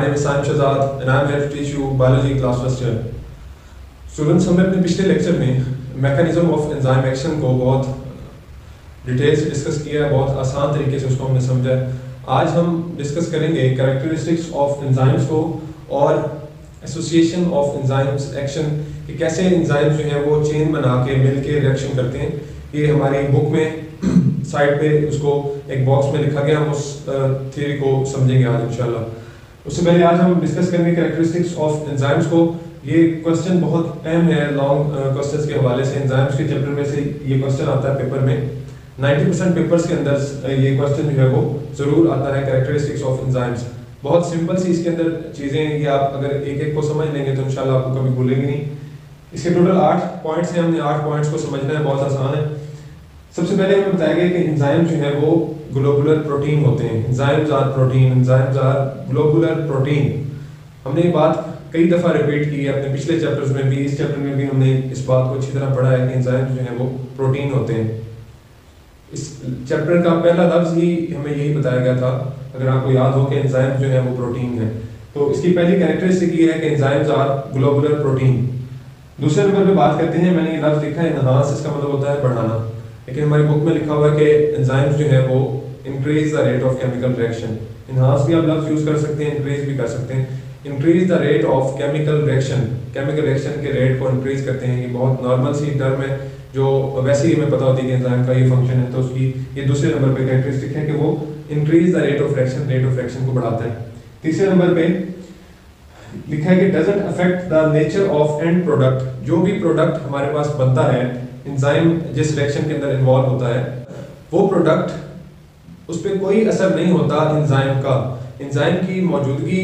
name is Saim Shahzad and I am here to teach you biology class first year. Students, हमने अपने पिछले lecture में mechanism of enzyme action को बहुत detail से discuss किया है, बहुत आसान तरीके से उसको हमने समझा है। आज हम डिस्कस करेंगे कैरेक्टरिस्टिक्स ऑफ एंजाइम्स को और एसोसिएशन ऑफ एंजाइम्स एक्शन, कि कैसे एंजाइम्स जो हैं वो चेन बना के मिल के रिएक्शन करते हैं। ये हमारी बुक में साइड पे उसको एक बॉक्स में लिखा गया, हम उस थ्योरी को समझेंगे आज इंशाल्लाह। उससे पहले आज हम डिस्कस करेंगे कैरेक्टरिस्टिक्स ऑफ एंजाइम्स को। ये क्वेश्चन बहुत अहम है लॉन्ग क्वेश्चंस के हवाले से। एंजाइम्स के चैप्टर में से ये क्वेश्चन आता है पेपर में। 90% पेपर्स के अंदर ये क्वेश्चन जो है वो जरूर आता है, कैरेक्टरिस्टिक्स ऑफ एंजाइम्स। बहुत सिंपल सी इसके अंदर चीजें हैं, ये आप अगर एक एक को समझ लेंगे तो इंशाल्लाह आपको कभी भूलेंगे नहीं। इसके टोटल 8 पॉइंट्स हैं, हमने 8 पॉइंट्स को समझना है, बहुत आसान है। सबसे पहले हमें बताया गया कि एंजाइम जो है वो ग्लोबुलर प्रोटीन होते हैं। Enzymes are protein, enzymes are globular protein. हमने ये बात कई दफ़ा रिपीट की है अपने पिछले चैप्टर्स में भी, इस चैप्टर में भी हमने इस बात को अच्छी तरह पढ़ा है कि एंजाइम्स जो है वो प्रोटीन होते हैं। इस चैप्टर का पहला लफ्ज़ ही हमें यही बताया गया था, अगर आपको याद हो कि एंजाइम्स जो है वो प्रोटीन है। तो इसकी पहली कैरेक्टरिस्टिक ये है कि एंजाइम्स आर ग्लोबुलर प्रोटीन। दूसरे नंबर पे बात करते हैं, मैंने ये लफ्ज़ लिखा है एनहांस, इसका मतलब होता है बढ़ाना, लेकिन हमारी बुक में लिखा हुआ है कि एंजाइम्स जो है वो increase the rate of chemical reaction. Enhance भी आप लफ्ज़ यूज़ कर सकते हैं, इंक्रीज भी कर सकते हैं। Increase the rate of chemical reaction, chemical reaction के रेट को इंक्रीज करते हैं। ये बहुत नॉर्मल सी टर्म है जो वैसे ही हमें पता होती है कि एंजाइम का ये फंक्शन है, तो उसकी ये दूसरे नंबर पे कैरेक्टरिस्टिक है कि वो increase the rate of reaction को बढ़ाता है। तीसरे नंबर पे लिखा है कि doesn't affect the nature of and product. जो भी प्रोडक्ट हमारे पास बनता है, एंजाइम जिस रिएक्शन के अंदर इन्वॉल्व होता है, वो प्रोडक्ट उस पर कोई असर नहीं होता एंजाइम का। एंजाइम की मौजूदगी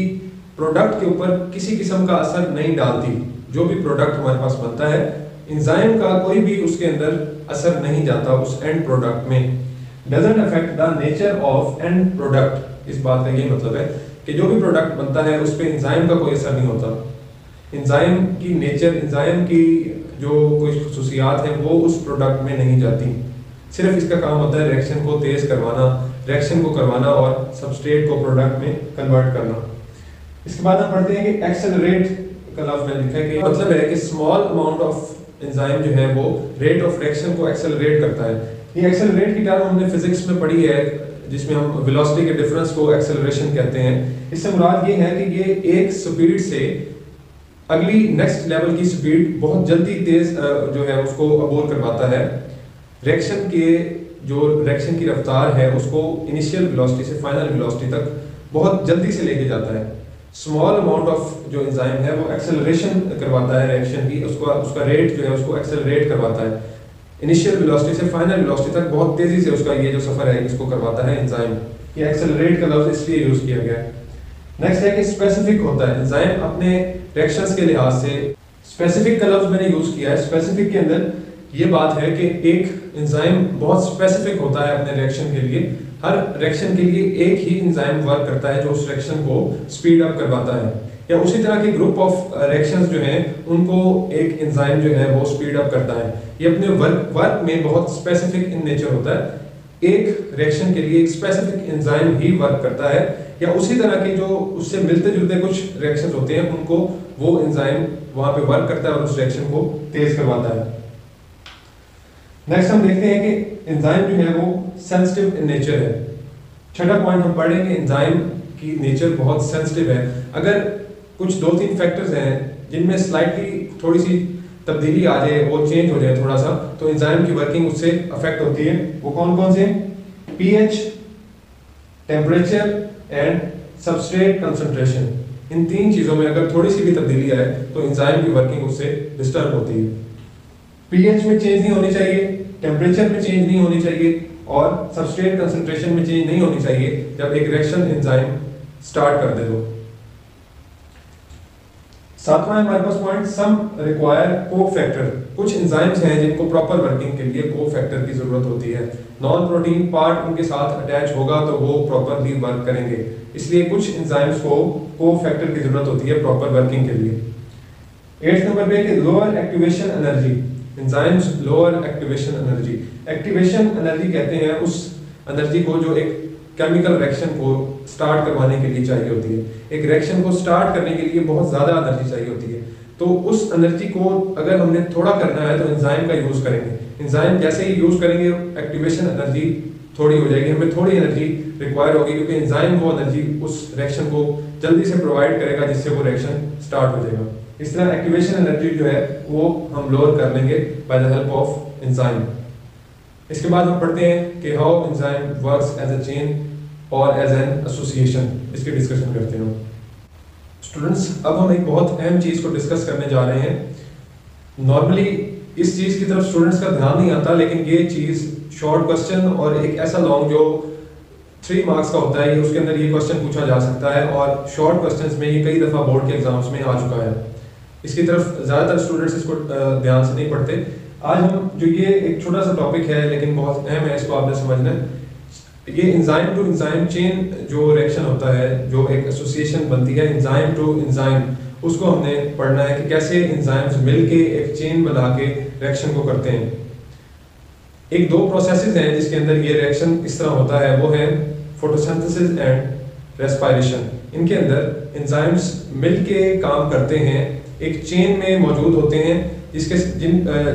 प्रोडक्ट के ऊपर किसी किस्म का असर नहीं डालती। जो भी प्रोडक्ट हमारे पास बनता है, एंजाइम का कोई भी उसके अंदर असर नहीं जाता उस एंड प्रोडक्ट में। Doesn't affect the nature of and product, इस बात का ये मतलब है कि जो भी प्रोडक्ट बनता है उस पर एंजाइम का कोई असर नहीं होता। एंजाइम की नेचर, एंजाइम की जो कोई खुसूसियात हैं वो उस प्रोडक्ट में नहीं जाती। सिर्फ इसका काम होता है रिएक्शन को तेज करवाना, रिएक्शन को करवाना और सबस्ट्रेट को प्रोडक्ट में कन्वर्ट करना। इसके बाद हम पढ़ते हैं कि एक्सेलरेट का लफ्ज़ में लिखा है कि मतलब है कि स्मॉल अमाउंट ऑफ एंजाइम जो है वो रेट ऑफ रिएक्शन को एक्सेलरेट करता है। ये एक्सेलरेट की टर्म हमने फिजिक्स में पढ़ी है, जिसमें हम वेलोसिटी के डिफरेंस को एक्सेलरेशन कहते हैं। इससे मुराद ये है कि ये एक स्पीड से अगली नेक्स्ट लेवल की स्पीड बहुत जल्दी तेज जो है उसको अबोर करवाता है। रिएक्शन के जो रिएक्शन की रफ्तार है उसको इनिशियल वेलोसिटी से फाइनल वेलोसिटी तक बहुत जल्दी से लेके जाता है। स्मॉल अमाउंट ऑफ जो एंजाइम है वो एक्सेलरेशन करवाता है रिएक्शन की, उसका रेट जो है उसको एक्सेलरेट करवाता है। इनिशियल वेलोसिटी से फाइनल वेलोसिटी तक बहुत तेजी से उसका ये जो सफर है इसको करवाता है एंजाइम। ये एक्सेलरेट का लफ्ज़ इसलिए यूज किया गया है। नेक्स्ट है कि स्पेसिफिक होता है। एंजाइम अपने रिएक्शंस के लिहाज से, स्पेसिफिक का लफ्ज़ मैंने यूज किया है। स्पेसिफिक के अंदर ये बात है कि एक एंजाइम बहुत स्पेसिफिक होता है अपने रिएक्शन के लिए। हर रिएक्शन के लिए एक ही एंजाइम वर्क करता है जो उस रिएक्शन को स्पीड अप करवाता है, या उसी तरह के ग्रुप ऑफ रिएक्शंस जो हैं उनको एक एंजाइम जो है वो स्पीड अप करता है। ये अपने वर्क में बहुत स्पेसिफिक इन नेचर होता है। एक रिएक्शन के लिए एक स्पेसिफिक एंजाइम ही वर्क करता है, या उसी तरह के जो उससे मिलते जुलते कुछ रिएक्शंस होते हैं उनको वो एंजाइम वहां पे वर्क करता है और उस रिएक्शन को तेज करवाता है। नेक्स्ट हम देखते हैं कि एंजाइम जो है वो सेंसिटिव इन नेचर है। छठा पॉइंट हम पढ़ेंगे, एंजाइम की नेचर बहुत सेंसिटिव है। अगर कुछ 2-3 फैक्टर्स हैं जिनमें स्लाइटली थोड़ी सी तब्दीली आ जाए, वो चेंज हो जाए थोड़ा सा, तो एंजाइम की वर्किंग उससे अफेक्ट होती है। वो कौन कौन से? PH, temperature and substrate concentration. इन 3 चीजों में अगर थोड़ी सी भी तब्दीली आए तो एंजाइम की वर्किंग उससे डिस्टर्ब होती है। पीएच में चेंज नहीं होनी चाहिए, टेम्परेचर में चेंज नहीं होनी चाहिए और सबस्ट्रेट कंसंट्रेशन में चेंज नहीं होनी चाहिए जब एक रिएक्शन एंजाइम स्टार्ट कर दे तो। सातवां हमारे पास पॉइंट, सम रिक्वायर कोफैक्टर। कुछ एंजाइम्स हैं जिनको प्रॉपर वर्किंग के लिए कोफैक्टर की जरूरत होती है। नॉन प्रोटीन पार्ट उनके साथ अटैच होगा तो वो प्रॉपरली वर्क करेंगे, इसलिए कुछ एंजाइम्स को कोफैक्टर की जरूरत होती है प्रॉपर वर्किंग के लिए। 8 नंबर पे lower activation energy. Enzymes lower activation energy. Activation energy कहते हैं उस एनर्जी को जो एक केमिकल रिएक्शन को स्टार्ट करवाने के लिए चाहिए होती है। एक रिएक्शन को स्टार्ट करने के लिए बहुत ज़्यादा एनर्जी चाहिए होती है, तो उस एनर्जी को अगर हमने थोड़ा करना है तो एंजाइम का यूज़ करेंगे। एंजाइम जैसे ही यूज़ करेंगे एक्टिवेशन एनर्जी थोड़ी हो जाएगी, हमें थोड़ी एनर्जी रिक्वायर होगी, क्योंकि एंजाइम वो एनर्जी उस रिएक्शन को जल्दी से प्रोवाइड करेगा जिससे वो रिएक्शन स्टार्ट हो जाएगा। इस तरह एक्टिवेशन एनर्जी जो है वो हम लोअर कर लेंगे by the help of enzyme. इसके बाद हम पढ़ते हैं कि how enzyme works as a chain और एज एन एसोसिएशन, इसकी डिस्कशन करते हैं। स्टूडेंट्स, अब हम एक बहुत अहम चीज़ को डिस्कस करने जा रहे हैं। नॉर्मली इस चीज़ की तरफ स्टूडेंट्स का ध्यान नहीं आता, लेकिन ये चीज़ शॉर्ट क्वेश्चन और एक ऐसा लॉन्ग जो 3 मार्क्स का होता है, उसके अंदर ये क्वेश्चन पूछा जा सकता है और शॉर्ट क्वेश्चंस में ये कई दफ़ा बोर्ड के एग्जाम्स में आ चुका है। इसकी तरफ ज़्यादातर स्टूडेंट्स इसको ध्यान से नहीं पढ़ते। आज हम जो ये एक छोटा सा टॉपिक है लेकिन बहुत अहम है, इसको आपने समझना है। ये एंजाइम टू एंजाइम चेन जो रिएक्शन होता है, जो एक एसोसिएशन बनती है एंजाइम टू एंजाइम, उसको हमने पढ़ना है कि कैसे एंजाइम्स मिलके एक चेन बना के रिएक्शन को करते हैं। एक 2 प्रोसेसेस हैं जिसके अंदर ये रिएक्शन इस तरह होता है, वो है फोटोसिंथेसिस एंड रेस्पिरेशन। इनके अंदर एंजाइम्स मिलके काम करते हैं, एक चेन में मौजूद होते हैं, जिसके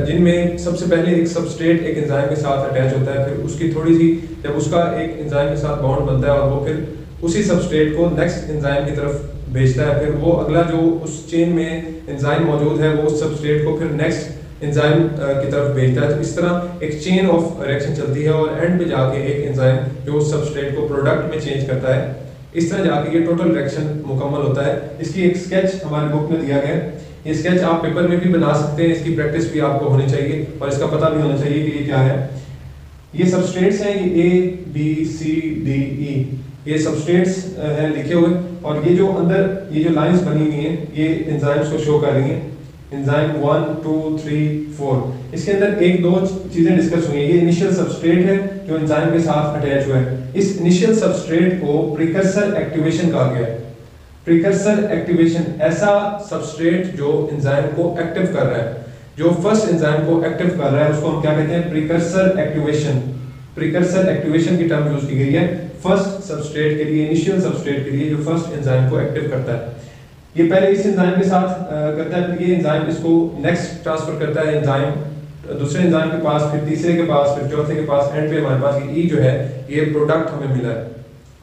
जिनमें सबसे पहले एक सबस्ट्रेट एक एंजाइम के साथ अटैच होता है, फिर उसकी थोड़ी सी जब उसका एक एंजाइम के साथ बॉन्ड बनता है और वो फिर उसी सबस्ट्रेट को नेक्स्ट एंजाइम की तरफ भेजता है, फिर वो अगला जो उस चेन में एंजाइम मौजूद है वो उस सबस्ट्रेट को फिर नेक्स्ट एंजाइम की तरफ भेजता है। तो इस तरह एक चेन ऑफ रिएक्शन चलती है और एंड पे जाके एक एंजाइम जो उस सबस्ट्रेट को प्रोडक्ट में चेंज करता है, इस तरह जाके ये टोटल रिएक्शन मुकम्मल होता है। इसकी एक स्केच हमारे बुक में दिया गया है। ये स्केच आप पेपर में भी बना सकते हैं, इसकी प्रैक्टिस भी आपको होनी चाहिए और इसका पता भी होना चाहिए कि ये क्या है। ये सबस्ट्रेट्स हैं, ये A B C D E, ये सबस्ट्रेट्स हैं लिखे हुए, और ये जो अंदर ये जो लाइंस बनी हुई हैं ये एंजाइम्स को शो कर रही हैं। एंजाइम 1 2 3 4, इसके अंदर 1-2 चीजें डिस्कस हुई हैं। ये इनिशियल सबस्ट्रेट है जो एंजाइम के साथ अटैच हुआ है। इस इनिशियल सबस्ट्रेट को प्रीकर्सर एक्टिवेशन कहा गया है। प्रीकर्सर एक्टिवेशन, ऐसा सबस्ट्रेट जो एंजाइम को एक्टिव कर रहा है, जो फर्स्ट एंजाइम को एक्टिव कर रहा है, उसको हम क्या कहते हैं? Precursor activation. प्रीकर्सर एक्टिवेशन की टर्म यूज की गई है फर्स्ट सबस्ट्रेट के लिए, इनिशियल सबस्ट्रेट के लिए जो फर्स्ट एंजाइम को एक्टिव करता है। ये पहले इस एंजाइम के साथ करता है, फिर ये एंजाइम इसको नेक्स्ट ट्रांसफर करता है एंजाइम दूसरे एंजाइम के पास, फिर तीसरे के पास, फिर चौथे के पास, एंड पे हमारे पास ये जो है ये प्रोडक्ट हमें मिला है।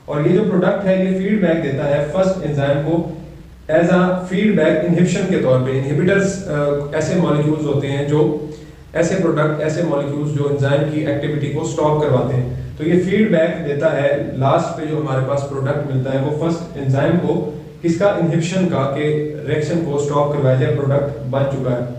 और ये जो प्रोडक्ट है ये फीडबैक देता है फर्स्ट एंजाइम को एज अ फीडबैक इनहिबिशन के तौर पे। इनहिबिटर्स ऐसे मॉलिक्यूल्स होते हैं जो ऐसे प्रोडक्ट, ऐसे मॉलिक्यूल्स जो एंजाइम की एक्टिविटी को स्टॉप करवाते हैं। तो ये फीडबैक देता है लास्ट पे जो हमारे पास प्रोडक्ट मिलता है वो फर्स्ट एंजाइम को किसका? इनहिबिशन का, के रिएक्शन को स्टॉप करवाया जाए, प्रोडक्ट बन चुका है।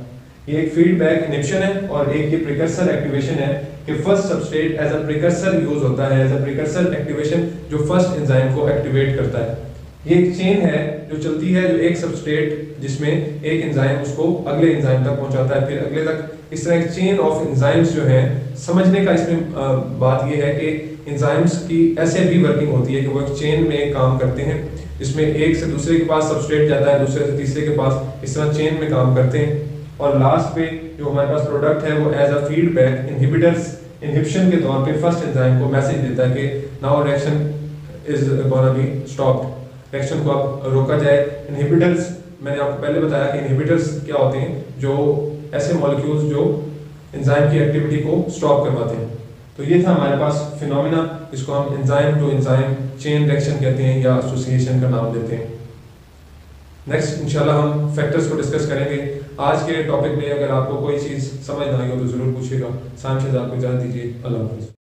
ये एक फीडबैक इनहिबिशन है और एक ये प्रीकर्सर एक्टिवेशन है कि first substrate as a precursor use होता है, एज अ प्रीकर्सर एक्टिवेशन जो फर्स्ट एंजाइम को एक्टिवेट करता है। ये एक चेन है जो चलती है, जो एक सबस्ट्रेट जिसमें एक एंजाइम उसको अगले एंजाइम तक पहुंचाता है, फिर अगले तक। इस तरह एक चेन ऑफ एंजाइम्स जो है, समझने का इसमें बात ये है कि एंजाइम्स की ऐसे भी वर्किंग होती है कि वो एक चेन में काम करते हैं, जिसमें एक से दूसरे के पास सबस्ट्रेट जाता है, दूसरे से तीसरे के पास, इस तरह चेन में काम करते हैं। और लास्ट पे जो हमारे पास प्रोडक्ट है वो एज अ फीडबैक इनहिबिशन के तौर पे फर्स्ट एंजाइम को मैसेज देता है कि now reaction is gonna be stopped, reaction को अब रोका जाए। इनहिबिटर्स, मैंने आपको पहले बताया कि इनहिबिटर्स क्या होते हैं, जो ऐसे मॉलिक्यूल्स जो एंजाइम की एक्टिविटी को स्टॉप करवाते हैं। तो ये था हमारे पास फिनोमेना, इसको हम enzyme to enzyme chain reaction कहते हैं या एसोसिएशन का नाम देते हैं। नेक्स्ट इंशाल्लाह हम फैक्टर्स को डिस्कस करेंगे। आज के टॉपिक में अगर आपको कोई चीज़ समझ ना आई हो तो ज़रूर पूछिएगा। साइंस आपको इजाज़त दीजिए। अल्लाह हाफ़िज़।